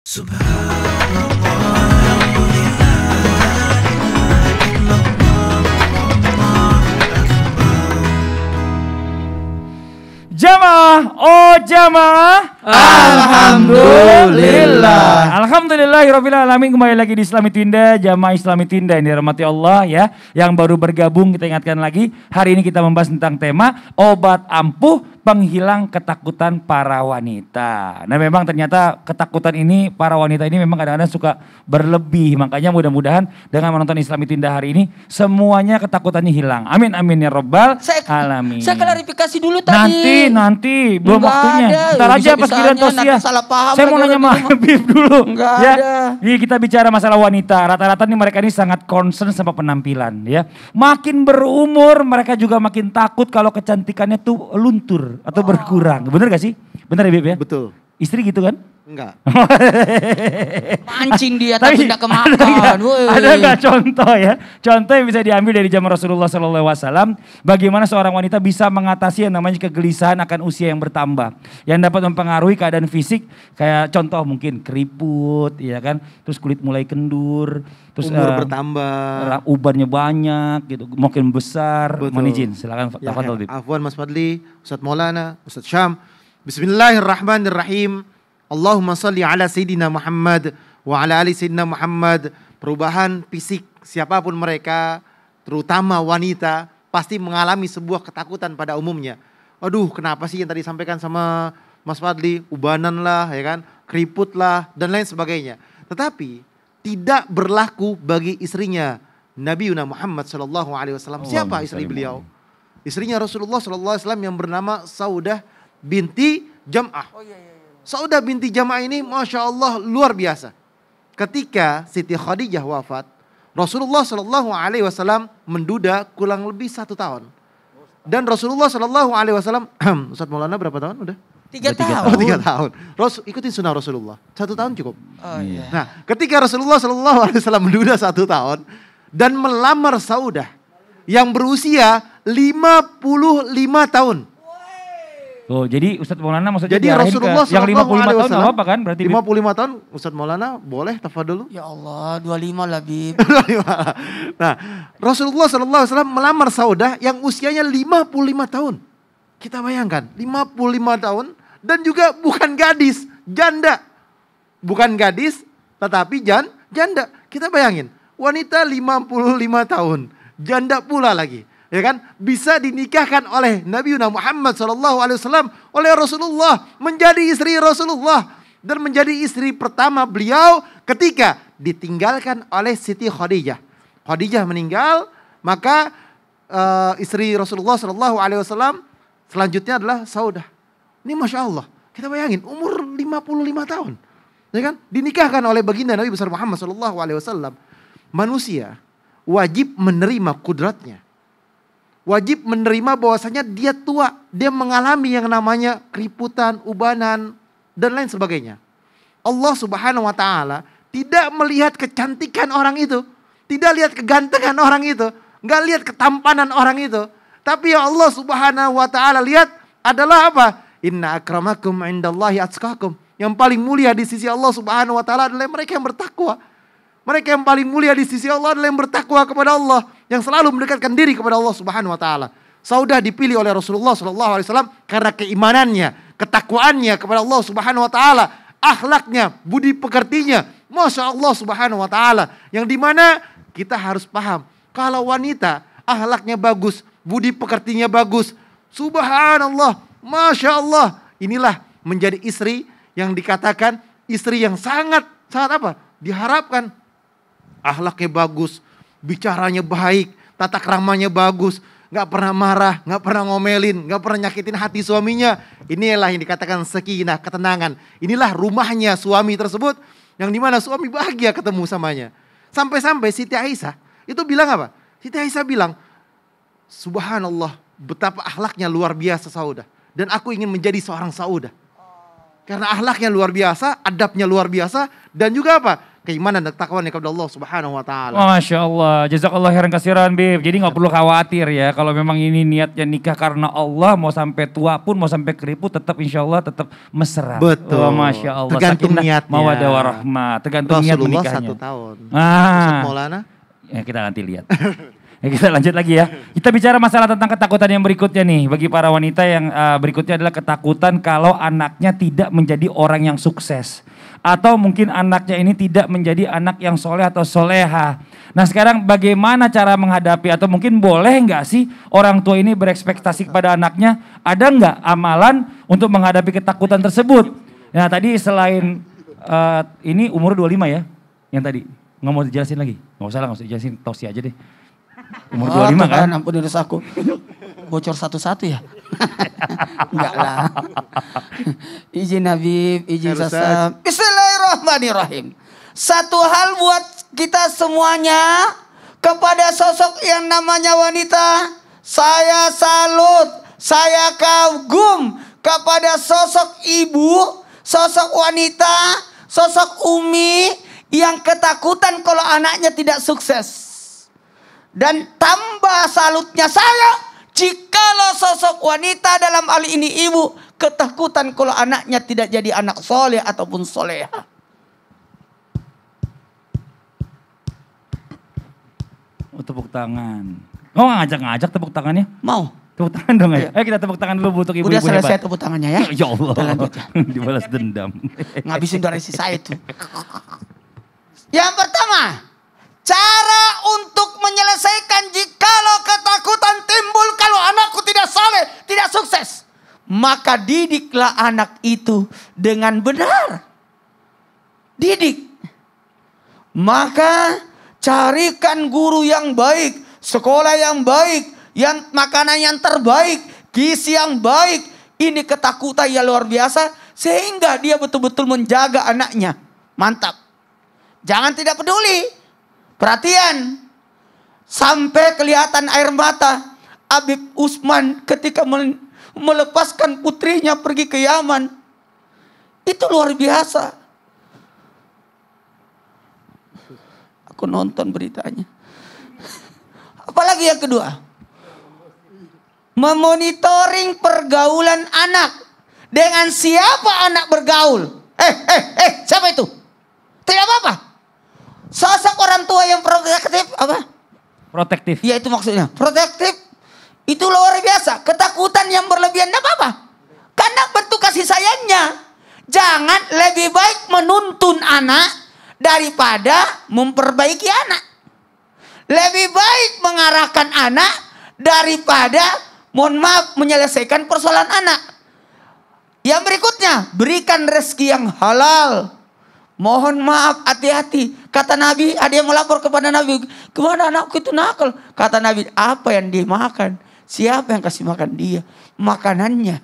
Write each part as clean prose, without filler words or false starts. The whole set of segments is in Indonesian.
Jamaah, oh jamaah, alhamdulillah. Alhamdulillahirabbil alamin. Kembali lagi di Islami Twinda, jamaah Islami Twinda yang dirahmati Allah ya. Yang baru bergabung kita ingatkan lagi, hari ini kita membahas tentang tema obat ampuh penghilang ketakutan para wanita. Nah memang ternyata ketakutan ini para wanita ini memang kadang-kadang suka berlebih. Makanya mudah-mudahan dengan menonton Islami Twinda hari ini semuanya ketakutannya hilang. Amin amin ya rabbal alamin. Saya klarifikasi dulu tadi. Nanti belum Nggak waktunya. ada. Ntar aja pas giliran Bisa-bisanya Tosia. nanti salah paham Saya mau lagi nanya orang sama Habib dulu. Nggak ya. ada. Ini kita bicara masalah wanita. Rata-rata nih mereka ini sangat concern sama penampilan ya. Makin berumur mereka juga makin takut kalau kecantikannya tuh luntur atau berkurang. Bener gak sih? Bener ya Bib ya? Betul. Istri gitu kan? Enggak. Mancing dia tapi tidak kemakan. Ada nggak contoh ya? Contoh yang bisa diambil dari zaman Rasulullah SAW. Bagaimana seorang wanita bisa mengatasi yang namanya kegelisahan akan usia yang bertambah. Yang dapat mempengaruhi keadaan fisik. Kayak contoh mungkin keriput ya kan. Terus kulit mulai kendur. Terus Umur bertambah. Ubannya banyak gitu. Makin besar. Betul. Mohon izin silakan. Ya, Tafadhol, Bib. Afwan Mas Fadli, Ustadz Maulana, Ustadz Syam. Bismillahirrahmanirrahim. Allahumma salli ala Sayyidina Muhammad wa ala ali Sayyidina Muhammad. Perubahan fisik siapapun mereka, terutama wanita, pasti mengalami sebuah ketakutan pada umumnya. Aduh, kenapa sih yang tadi sampaikan sama Mas Fadli, ubanan lah, ya kan, keriput lah, dan lain sebagainya. Tetapi tidak berlaku bagi istrinya Nabi Muhammad SAW. Siapa istri beliau? Istrinya Rasulullah SAW yang bernama Saudah binti Jam'ah. Saudah binti Jam'ah ini Masya Allah luar biasa. Ketika Siti Khadijah wafat, Rasulullah SAW menduda kurang lebih 1 tahun. Dan Rasulullah SAW, Ustadz Maulana berapa tahun udah? 3 tahun. Oh 3 tahun. Ikutin sunnah Rasulullah. 1 tahun cukup. Oh, iya. Nah ketika Rasulullah SAW menduda 1 tahun dan melamar Saudah yang berusia 55 tahun. Oh, jadi Ustadz Maulana maksudnya Jadi diarahin Rasulullah ke yang 55 tahun gak apa-apa kan? Berarti 55 tahun Ustadz Maulana boleh tafadhol dulu. Ya Allah, 25 lah Bib. Nah, Rasulullah SAW melamar Saudah yang usianya 55 tahun. Kita bayangkan, 55 tahun dan juga bukan gadis, janda. Bukan gadis, tetapi janda. Kita bayangin, wanita 55 tahun, janda pula lagi. Ya kan, bisa dinikahkan oleh Nabi Muhammad SAW oleh Rasulullah, menjadi istri Rasulullah dan menjadi istri pertama beliau ketika ditinggalkan oleh Siti Khadijah. Khadijah meninggal, maka istri Rasulullah SAW selanjutnya adalah Saudah. Ini Masya Allah, kita bayangin umur 55 tahun, ya kan, dinikahkan oleh baginda Nabi besar Muhammad SAW. Manusia wajib menerima kudratnya. Wajib menerima bahwasanya dia tua, dia mengalami yang namanya keriputan, ubanan, dan lain sebagainya. Allah Subhanahu wa Ta'ala tidak melihat kecantikan orang itu, tidak lihat kegantengan orang itu, nggak lihat ketampanan orang itu, tapi ya Allah Subhanahu wa Ta'ala lihat adalah apa? Inna akramakum indallahi atqakum. Yang paling mulia di sisi Allah Subhanahu wa Ta'ala adalah mereka yang bertakwa. Mereka yang paling mulia di sisi Allah adalah yang bertakwa kepada Allah, yang selalu mendekatkan diri kepada Allah Subhanahu wa Ta'ala. Saudah dipilih oleh Rasulullah SAW karena keimanannya, ketakwaannya kepada Allah Subhanahu wa Ta'ala, akhlaknya, budi pekertinya, Masya Allah Subhanahu wa Ta'ala. Yang dimana kita harus paham, kalau wanita akhlaknya bagus, budi pekertinya bagus, Subhanallah, Masya Allah, inilah menjadi istri yang dikatakan istri yang sangat apa? Diharapkan. Akhlaknya bagus, bicaranya baik, tata keramanya bagus, gak pernah marah, gak pernah ngomelin, gak pernah nyakitin hati suaminya. Inilah yang dikatakan sakinah, ketenangan. Inilah rumahnya suami tersebut, yang dimana suami bahagia ketemu samanya. Sampai-sampai Siti Aisyah itu bilang apa? Siti Aisyah bilang, Subhanallah, betapa akhlaknya luar biasa Saudah. Dan aku ingin menjadi seorang Saudah. Karena akhlaknya luar biasa, adabnya luar biasa, dan juga apa? keimanan dan takwa kepada Allah Subhanahu wa taala. Masya Allah, jazakallah khairan kasiran Bib. Jadi nggak perlu khawatir ya, kalau memang ini niatnya nikah karena Allah, mau sampai tua pun, mau sampai keriput, tetap insya Allah tetap mesra. Betul. Masya Allah. Tergantung niatnya. Mawaddah warahmah, tergantung niat Rasulullah menikahnya. 1 tahun. Ah, Maulana? ya kita nanti lihat. Ya, kita lanjut lagi ya. Kita bicara masalah tentang ketakutan yang berikutnya nih. Bagi para wanita yang berikutnya adalah ketakutan kalau anaknya tidak menjadi orang yang sukses. Atau mungkin anaknya ini tidak menjadi anak yang soleh atau soleha. Nah sekarang bagaimana cara menghadapi atau mungkin boleh nggak sih orang tua ini berekspektasi kepada anaknya? Ada nggak amalan untuk menghadapi ketakutan tersebut? Nah tadi selain ini umur 25 ya yang tadi. Nggak mau dijelasin lagi? Nggak usah dijelasin, tosi aja deh. Umur 25 kan? Ampun dosaku. Bocor satu-satu ya? Enggak lah. Izin Habib, izin Sasam. Bismillahirrahmanirrahim. Satu hal buat kita semuanya, kepada sosok yang namanya wanita, saya salut, saya kagum kepada sosok ibu, sosok wanita, sosok umi yang ketakutan kalau anaknya tidak sukses. Dan tambah salutnya saya, jikalau sosok wanita dalam hal ini ibu, ketakutan kalau anaknya tidak jadi anak soleh ataupun soleha. Oh, tepuk tangan. Oh ngajak-ngajak tepuk tangannya? Mau? Tepuk tangan dong ya. Ayo kita tepuk tangan dulu untuk ibu-ibu Udah selesai hebat. tepuk tangannya ya? Ya Allah. Kita lanjut ya. Dibalas dendam. Ngabisin dari si saya itu. Yang pertama, cara untuk menyelesaikan jikalau ketakutan timbul kalau anakku tidak soleh, tidak sukses. Maka didiklah anak itu dengan benar. Didik. Maka carikan guru yang baik, sekolah yang baik, yang makanan yang terbaik, gizi yang baik. Ini ketakutan yang luar biasa sehingga dia betul-betul menjaga anaknya. Mantap. Jangan tidak peduli. Perhatian. Sampai kelihatan air mata Habib Utsman ketika melepaskan putrinya pergi ke Yaman. Itu luar biasa. Aku nonton beritanya. Apalagi yang kedua. Memonitoring pergaulan anak. Dengan siapa anak bergaul. Siapa itu? Tidak apa-apa. Sosok orang tua yang protektif apa? Protektif. Ya itu maksudnya. Protektif itu luar biasa. Ketakutan yang berlebihan tidak apa-apa. Karena bentuk kasih sayangnya. Jangan lebih baik menuntun anak daripada memperbaiki anak. Lebih baik mengarahkan anak daripada mohon maaf menyelesaikan persoalan anak. Yang berikutnya, berikan rezeki yang halal. Mohon maaf, hati-hati. Kata Nabi, ada yang melapor kepada Nabi. Kemana anakku itu nakal? Kata Nabi, apa yang dia makan? Siapa yang kasih makan dia? Makanannya.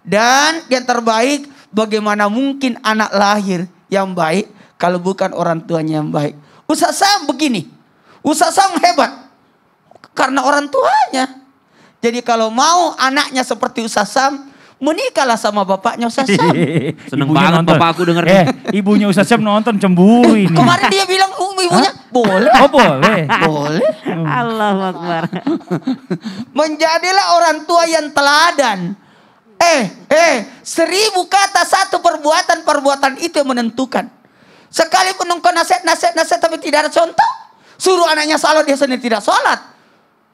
Dan yang terbaik, bagaimana mungkin anak lahir yang baik kalau bukan orang tuanya yang baik. Ustaz Sam begini. Ustaz Sam hebat. Karena orang tuanya. Jadi kalau mau anaknya seperti Ustaz Sam, menikahlah sama bapaknya Ustaz Sam. Seneng Ibunya banget nonton. bapak aku denger. Ibunya Ustaz Sam nonton cemburu ini. Kemarin dia bilang ibunya boleh. Oh boleh. Boleh. Allahu Akbar. Menjadilah orang tua yang teladan. 1000 kata satu perbuatan itu yang menentukan. Sekalipun engkau nasihat tapi tidak ada contoh. Suruh anaknya salat dia sendiri tidak salat.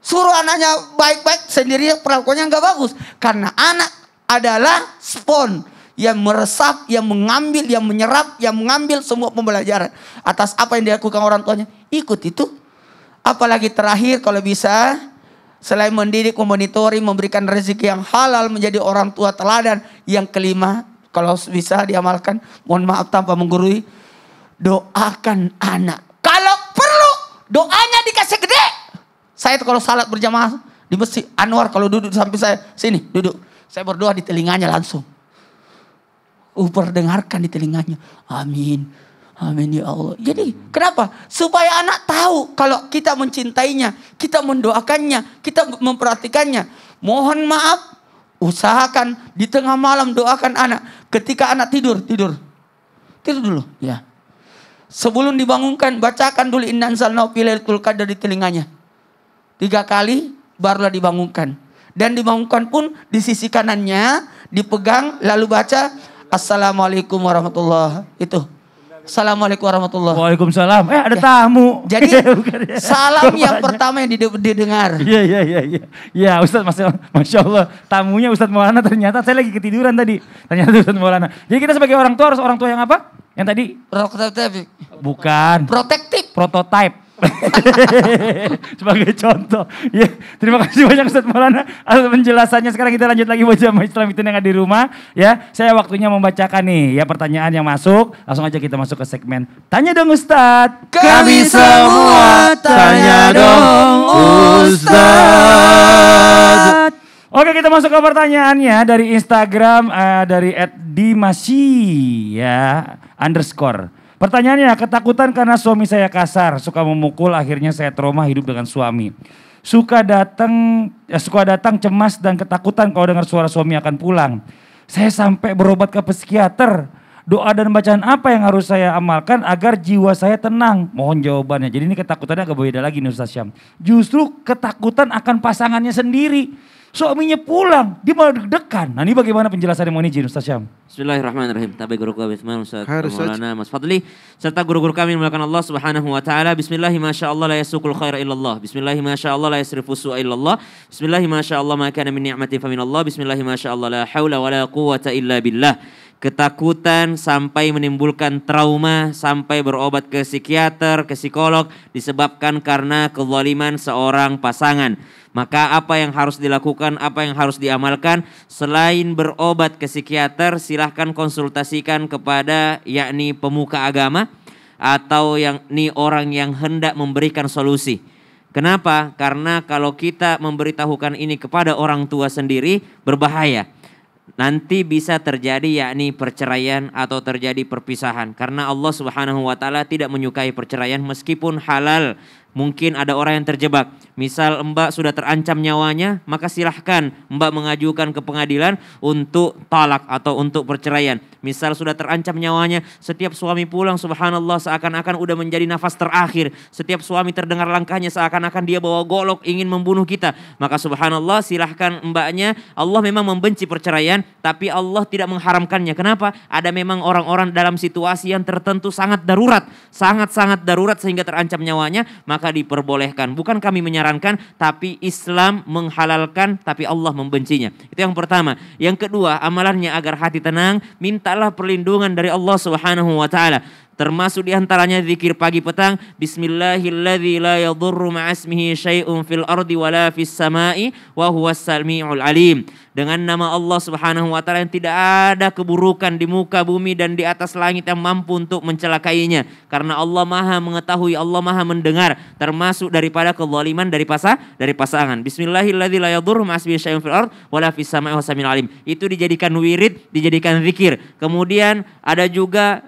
Suruh anaknya baik-baik sendiri perlakuannya enggak bagus. Karena anak adalah spon yang meresap, yang mengambil, yang menyerap, yang mengambil semua pembelajaran atas apa yang dilakukan orang tuanya. Ikut itu. Apalagi terakhir kalau bisa, selain mendidik, memonitoring, memberikan rezeki yang halal, menjadi orang tua teladan. Yang kelima, kalau bisa diamalkan, mohon maaf tanpa menggurui, doakan anak. Kalau perlu, doanya dikasih gede. Saya kalau salat berjamaah di masjid Anwar, kalau duduk di samping saya, sini duduk. Saya berdoa di telinganya langsung. Perdengarkan di telinganya. Amin. Amin ya Allah. Jadi kenapa? Supaya anak tahu kalau kita mencintainya, kita mendoakannya, kita memperhatikannya. Mohon maaf, usahakan di tengah malam doakan anak. Ketika anak tidur dulu. Ya. Sebelum dibangunkan, bacakan dulu Inna anzalnahu fi lailatul qadar di telinganya. 3 kali barulah dibangunkan. Dan dibangunkan pun di sisi kanannya dipegang lalu baca Assalamualaikum warahmatullahi itu. Assalamualaikum warahmatullahi. Waalaikumsalam. Ada tamu. Jadi Bukan ya. salam yang pertama yang didengar. Iya. Ya Ustadz, Masya Allah. Tamunya Ustadz Maulana ternyata saya lagi ketiduran tadi. Ternyata Ustadz Maulana. Jadi kita sebagai orang tua harus orang tua yang apa? Yang tadi? Protektif. Bukan. Protektif. Prototype. Sebagai contoh. Ya, terima kasih banyak Ustadz Maulana atas penjelasannya. Sekarang kita lanjut lagi buat jamaah Islam itu yang ada di rumah. Ya, saya waktunya membacakan nih ya pertanyaan yang masuk. Langsung aja kita masuk ke segmen Tanya Dong Ustadz. Kami semua tanya dong Ustadz. Oke, kita masuk ke pertanyaannya dari Instagram dari @dimasi ya _ Pertanyaannya, ketakutan karena suami saya kasar, suka memukul, akhirnya saya trauma hidup dengan suami. Suka datang cemas dan ketakutan kalau dengar suara suami akan pulang. Saya sampai berobat ke psikiater. Doa dan bacaan apa yang harus saya amalkan agar jiwa saya tenang? Mohon jawabannya. Jadi ini ketakutannya agak beda lagi nih Ustaz Syam. Justru ketakutan akan pasangannya sendiri. Suaminya pulang, dia malah deg-degan. Nah ini bagaimana penjelasannya, mohon izin Ustaz Syam. Bismillahirrahmanirrahim. Tabi guru kami Bismillah Ustaz Maulana Mas Fadli serta guru-guru kami melakukan Allah Subhanahu wa taala. Bismillahi masyaallah la yasukul khaira illallah. Bismillahi masyaallah la yasrifu su'a illallah. Bismillahi masyaallah ma kana min ni'matin fa minallah. Bismillahi masyaallah la haula wa la quwwata illa billah. Ketakutan sampai menimbulkan trauma, sampai berobat ke psikiater, ke psikolog disebabkan karena kezaliman seorang pasangan. Maka apa yang harus dilakukan, apa yang harus diamalkan selain berobat ke psikiater, silahkan konsultasikan kepada yakni pemuka agama atau yakni orang yang hendak memberikan solusi. Kenapa? Karena kalau kita memberitahukan ini kepada orang tua sendiri berbahaya. Nanti bisa terjadi yakni perceraian atau terjadi perpisahan. Karena Allah Subhanahu wa taala tidak menyukai perceraian meskipun halal. Mungkin ada orang yang terjebak. Misal Mbak sudah terancam nyawanya, maka silahkan Mbak mengajukan ke pengadilan untuk talak atau untuk perceraian. Misal sudah terancam nyawanya, setiap suami pulang subhanallah seakan-akan udah menjadi nafas terakhir. Setiap suami terdengar langkahnya seakan-akan dia bawa golok ingin membunuh kita. Maka subhanallah silahkan Mbaknya, Allah memang membenci perceraian tapi Allah tidak mengharamkannya. Kenapa? Ada memang orang-orang dalam situasi yang tertentu sangat darurat. Sangat-sangat darurat sehingga terancam nyawanya, maka diperbolehkan. Bukan kami menyarankan, tapi Islam menghalalkan, tapi Allah membencinya. Itu yang pertama. Yang kedua, amalannya agar hati tenang, mintalah perlindungan dari Allah Subhanahu wa taala. Termasuk diantaranya zikir pagi petang. Bismillahilladzi la yadurru ma'asmihi syai'un fil ardi wala fis sama'i wa huwas sami'ul alim. Dengan nama Allah Subhanahu wa taala yang tidak ada keburukan di muka bumi dan di atas langit yang mampu untuk mencelakainya. Karena Allah Maha mengetahui, Allah Maha mendengar, termasuk daripada kezaliman dari pasangan. Bismillahilladzi la yadurru ma'asmihi syai'un fil ardi wala fis sama'i wa sami'ul alim. Itu dijadikan wirid, dijadikan zikir. Kemudian ada juga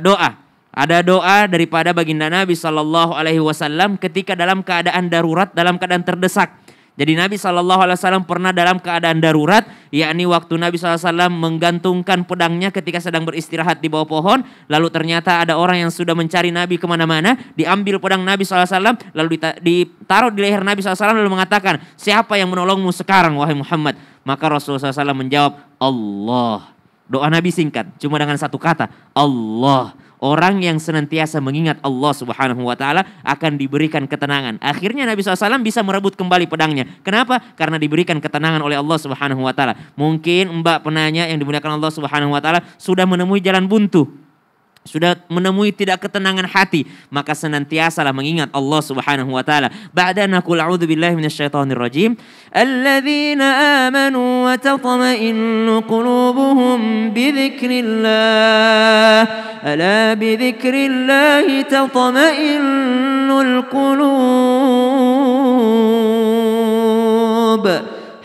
doa. Ada doa daripada baginda Nabi sallallahu alaihi wasallam ketika dalam keadaan darurat, dalam keadaan terdesak. Jadi Nabi sallallahu alaihi wasallam pernah dalam keadaan darurat, yakni waktu Nabi sallallahu alaihi wasallam menggantungkan pedangnya ketika sedang beristirahat di bawah pohon, lalu ternyata ada orang yang sudah mencari Nabi kemana-mana, diambil pedang Nabi sallallahu alaihi wasallam, lalu ditaruh di leher Nabi sallallahu alaihi wasallam, lalu mengatakan, siapa yang menolongmu sekarang wahai Muhammad? Maka Rasulullah SAW menjawab, Allah. Doa Nabi singkat, cuma dengan satu kata, Allah. Orang yang senantiasa mengingat Allah Subhanahu wa taala akan diberikan ketenangan. Akhirnya Nabi SAW bisa merebut kembali pedangnya. Kenapa? Karena diberikan ketenangan oleh Allah Subhanahu wa taala. Mungkin Mbak penanya yang dimuliakan Allah Subhanahu wa taala sudah menemui jalan buntu, sudah menemui tidak ketenangan hati, maka senantiasalah mengingat Allah Subhanahu wa taala. Ba'da naqul a'udzu billahi minasyaitonir rajim. Alladzina amanu wa tatma'innu qulubuhum bi dzikrillah. Ala bi dzikrillah tatma'innul qulub.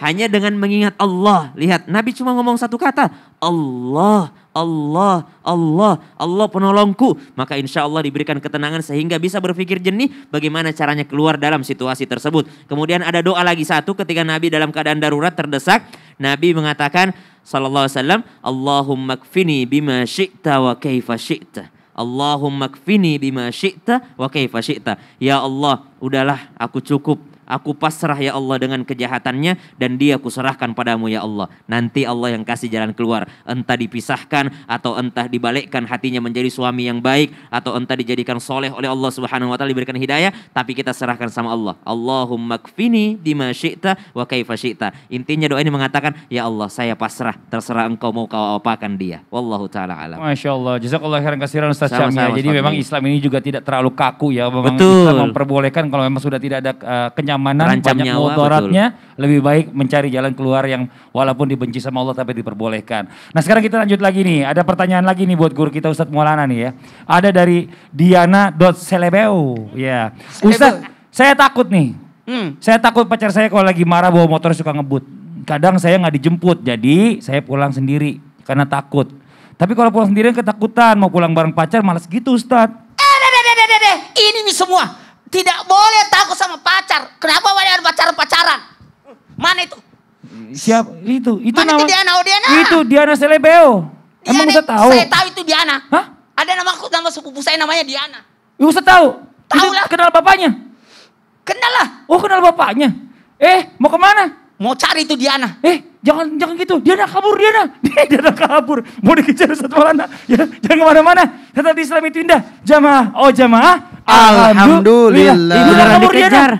Hanya dengan mengingat Allah. Lihat, Nabi cuma ngomong satu kata, Allah. Allah, Allah, Allah penolongku. Maka insya Allah diberikan ketenangan sehingga bisa berpikir jernih bagaimana caranya keluar dalam situasi tersebut. Kemudian ada doa lagi satu ketika Nabi dalam keadaan darurat terdesak. Nabi mengatakan sallallahu alaihi wasallam, Allahumma kfini bima syi'ta wa kaifa syi'ta. Allahumma kfini bima syi'ta wa kaifa syi'ta. Ya Allah, udahlah aku cukup. Aku pasrah ya Allah dengan kejahatannya dan dia kuserahkan padamu ya Allah. Nanti Allah yang kasih jalan keluar. Entah dipisahkan atau entah dibalikkan hatinya menjadi suami yang baik. Atau entah dijadikan soleh oleh Allah subhanahu wa ta'ala, diberikan hidayah. Tapi kita serahkan sama Allah. Allahumma kfini bima syi'ta wa kaifa syi'ta. Intinya doa ini mengatakan, ya Allah saya pasrah. Terserah engkau mau kau apakan dia. Wallahu ta'ala alam. Masya Allah. Jazakallah khairan kasiran Ustaz Syam ya. Jadi memang Islam ini juga tidak terlalu kaku ya. Memang Betul. Islam memperbolehkan kalau memang sudah tidak ada kenyamanan, Terancam banyak nyawa, mudaratnya, lebih baik mencari jalan keluar yang walaupun dibenci sama Allah tapi diperbolehkan. Nah sekarang kita lanjut lagi nih, ada pertanyaan lagi nih buat guru kita Ustadz Maulana nih ya. Ada dari Diana.Selebeu ya. Ustadz, saya takut nih. Saya takut pacar saya kalau lagi marah bawa motor suka ngebut. Kadang saya nggak dijemput, jadi saya pulang sendiri karena takut. Tapi kalau pulang sendirian ketakutan, mau pulang bareng pacar malas gitu Ustadz. Ini nih semua. Tidak boleh takut sama pacar. Kenapa banyak pacaran? Mana itu? Siapa? Itu Mana nama. itu Diana? Oh Diana. Itu Diana Selebeu. Emang Ustadz tahu? Saya tahu itu Diana. Hah? Ada nama sepupu saya namanya Diana. Ustadz tahu? Tahu Itu lah. kenal bapaknya? Kenal lah. Oh kenal bapaknya. Mau kemana? Mau cari itu Diana. Jangan gitu. Diana kabur Diana. Diana kabur. Mau dikejar Ustadz Maulana. Ya, jangan kemana-mana. Tetap di Islam itu indah. Jamaah. Alhamdulillah. Alhamdulillah. Ibu kabur Diana. Dikejar.